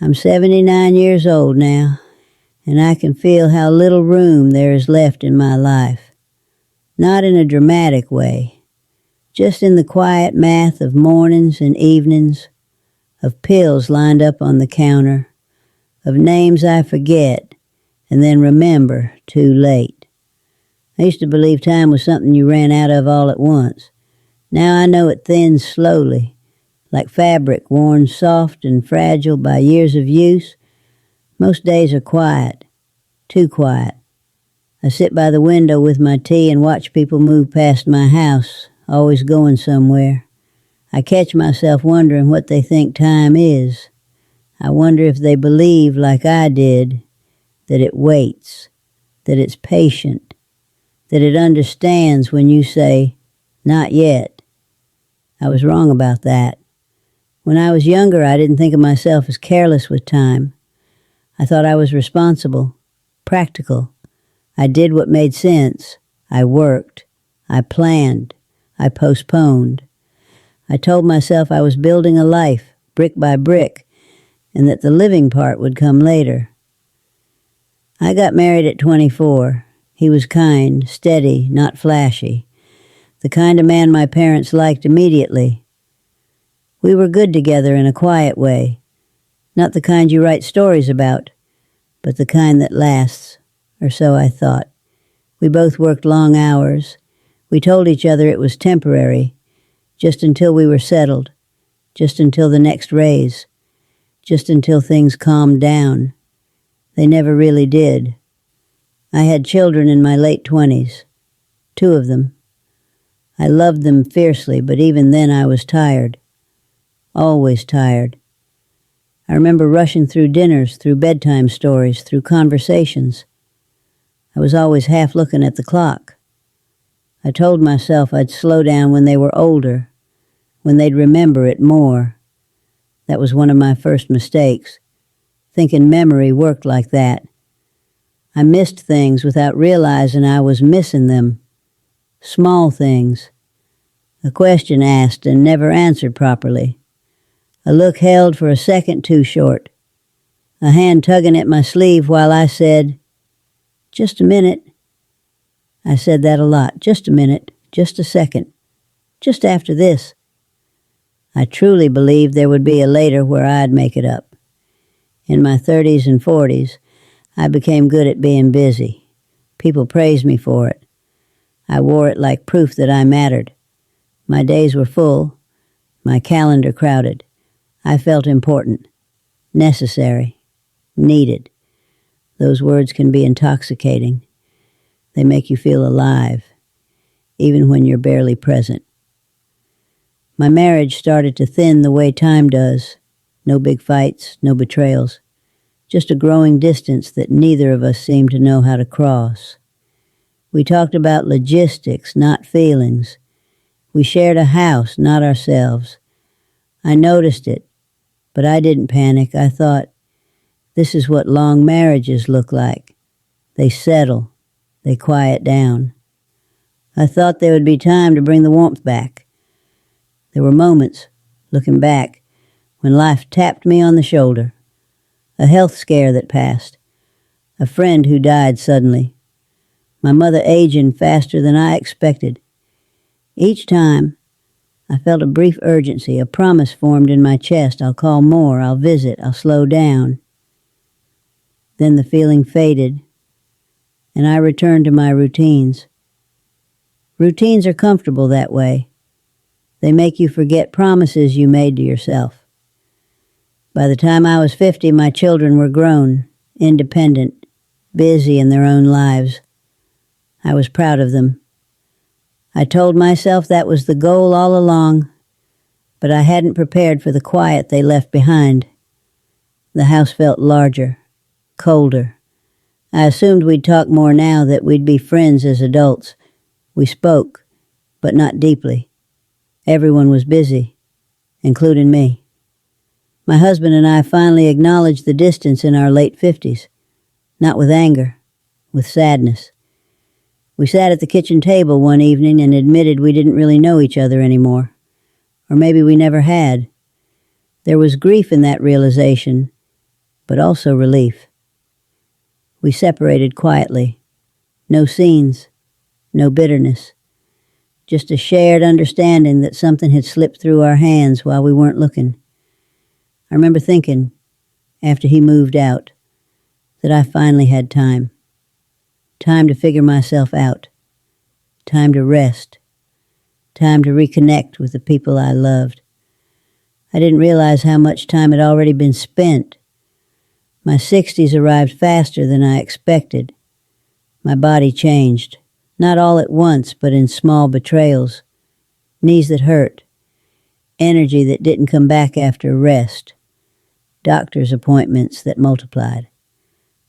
I'm 79 years old now, and I can feel how little room there is left in my life. Not in a dramatic way, just in the quiet math of mornings and evenings, of pills lined up on the counter, of names I forget and then remember too late. I used to believe time was something you ran out of all at once. Now I know it thins slowly, like fabric worn soft and fragile by years of use. Most days are quiet, too quiet. I sit by the window with my tea and watch people move past my house, always going somewhere. I catch myself wondering what they think time is. I wonder if they believe, like I did, that it waits, that it's patient, that it understands when you say, "Not yet." I was wrong about that. When I was younger, I didn't think of myself as careless with time. I thought I was responsible, practical. I did what made sense. I worked. I planned. I postponed. I told myself I was building a life, brick by brick, and that the living part would come later. I got married at 24. He was kind, steady, not flashy. The kind of man my parents liked immediately. We were good together in a quiet way. Not the kind you write stories about, but the kind that lasts, or so I thought. We both worked long hours. We told each other it was temporary, just until we were settled, just until the next raise, just until things calmed down. They never really did. I had children in my late 20s, 2 of them. I loved them fiercely, but even then I was tired. Always tired. I remember rushing through dinners, through bedtime stories, through conversations. I was always half looking at the clock. I told myself I'd slow down when they were older, when they'd remember it more. That was one of my first mistakes, thinking memory worked like that. I missed things without realizing I was missing them. Small things. A question asked and never answered properly. A look held for a second too short. A hand tugging at my sleeve while I said, "Just a minute." I said that a lot. Just a minute. Just a second. Just after this. I truly believed there would be a later where I'd make it up. In my 30s and 40s, I became good at being busy. People praised me for it. I wore it like proof that I mattered. My days were full. My calendar crowded. I felt important, necessary, needed. Those words can be intoxicating. They make you feel alive, even when you're barely present. My marriage started to thin the way time does. No big fights, no betrayals. Just a growing distance that neither of us seemed to know how to cross. We talked about logistics, not feelings. We shared a house, not ourselves. I noticed it, but I didn't panic. I thought, this is what long marriages look like. They settle. They quiet down. I thought there would be time to bring the warmth back. There were moments, looking back, when life tapped me on the shoulder. A health scare that passed. A friend who died suddenly. My mother aging faster than I expected. Each time, I felt a brief urgency, a promise formed in my chest. I'll call more, I'll visit, I'll slow down. Then the feeling faded, and I returned to my routines. Routines are comfortable that way. They make you forget promises you made to yourself. By the time I was 50, my children were grown, independent, busy in their own lives. I was proud of them. I told myself that was the goal all along, but I hadn't prepared for the quiet they left behind. The house felt larger, colder. I assumed we'd talk more now, that we'd be friends as adults. We spoke, but not deeply. Everyone was busy, including me. My husband and I finally acknowledged the distance in our late 50s, not with anger, with sadness. We sat at the kitchen table one evening and admitted we didn't really know each other anymore. Or maybe we never had. There was grief in that realization, but also relief. We separated quietly. No scenes, no bitterness. Just a shared understanding that something had slipped through our hands while we weren't looking. I remember thinking, after he moved out, that I finally had time. Time to figure myself out. Time to rest. Time to reconnect with the people I loved. I didn't realize how much time had already been spent. My 60s arrived faster than I expected. My body changed, not all at once, but in small betrayals. Knees that hurt. Energy that didn't come back after rest. Doctor's appointments that multiplied.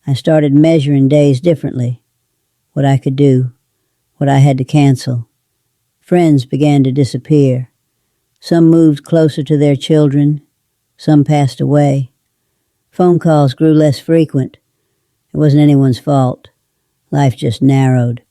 I started measuring days differently. What I could do, what I had to cancel. Friends began to disappear. Some moved closer to their children. Some passed away. Phone calls grew less frequent. It wasn't anyone's fault. Life just narrowed.